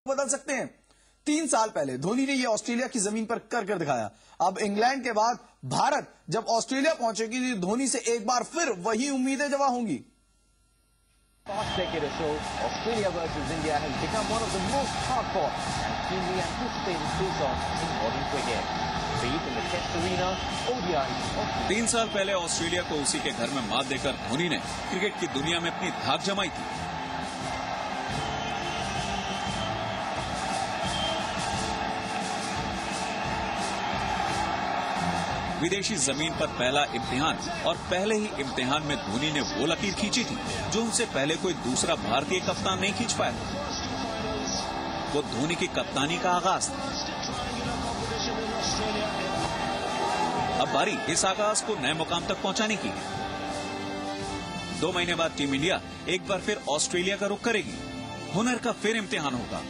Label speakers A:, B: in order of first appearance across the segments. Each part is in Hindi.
A: बदल सकते हैं। 3 साल पहले धोनी ने यह ऑस्ट्रेलिया की जमीन पर कर दिखाया। अब इंग्लैंड के बाद भारत जब ऑस्ट्रेलिया पहुंचेगी तो धोनी से एक बार फिर वही उम्मीदें जवा होंगी।
B: Past decade or so, Australia versus India has become one of the most hard-fought and keenly anticipated face-offs in modern cricket. Be it in the Test arena, ODI.
C: 3 साल पहले ऑस्ट्रेलिया को उसी के घर में मात देकर धोनी ने क्रिकेट की दुनिया में अपनी धाक जमाई थी। विदेशी जमीन पर पहला इम्तिहान और पहले ही इम्तिहान में धोनी ने वो लकीर खींची थी जो उनसे पहले कोई दूसरा भारतीय कप्तान नहीं खींच पाया था। वो धोनी की कप्तानी का आगाज था। अब बारी इस आगाज को नए मुकाम तक पहुंचाने की है। 2 महीने बाद टीम इंडिया एक बार फिर ऑस्ट्रेलिया का रुख करेगी। हुनर का फिर इम्तिहान होगा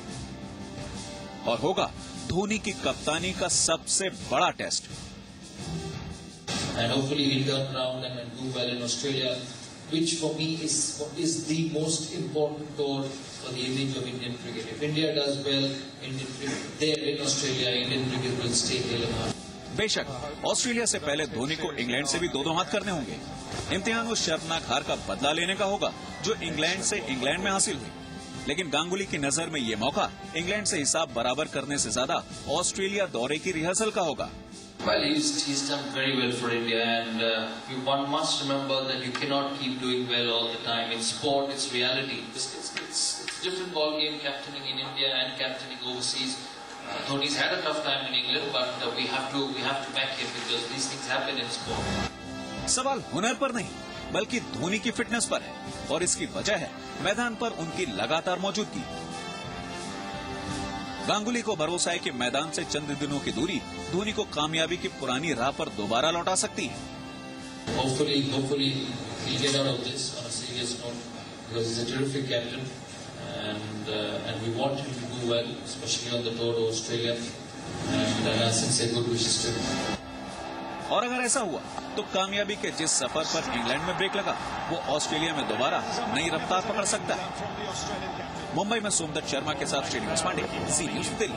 C: और होगा धोनी की कप्तानी का सबसे बड़ा test.
D: And hopefully we'll turn around and do well in Australia, which for me is the most important tour for the image of Indian cricket. If India does well there in Australia, Indian cricket will stay relevant.
C: बेशक ऑस्ट्रेलिया से पहले धोनी को इंग्लैंड से भी दो हाथ करने होंगे। इम्तिहान उस शर्मनाक हार का बदला लेने का होगा जो इंग्लैंड से इंग्लैंड में हासिल हुई। लेकिन गांगुली की नजर में ये मौका इंग्लैंड से हिसाब बराबर करने से ज्यादा ऑस्ट्रेलिया दौरे की रिहर्सल का होगा।
D: Well, he's done very well for India, and one must remember that you cannot keep doing well all the time. In sport, it's reality. It's a different ball game captaining in India and captaining overseas. Dhoni's had a tough time in England, but we have to back him because these things happen in sport.
C: सवाल हुनर पर नहीं बल्कि धोनी की फिटनेस पर है और इसकी वजह है मैदान पर उनकी लगातार मौजूदगी। गांगुली को भरोसा है कि मैदान से चंद दिनों की दूरी धोनी को कामयाबी की पुरानी राह पर दोबारा लौटा सकती है।
D: Hopefully he'll get out of this on a serious note because he's a terrific captain and we want him to do well, especially on the tour to Australia. And sincere good wishes to him.
C: और अगर ऐसा हुआ तो कामयाबी के जिस सफर पर इंग्लैंड में ब्रेक लगा वो ऑस्ट्रेलिया में दोबारा नई रफ्तार पकड़ सकता है। मुंबई में सोमदत्त शर्मा के साथ श्रीनिवास पांडे, सी न्यूज़ दिल्ली।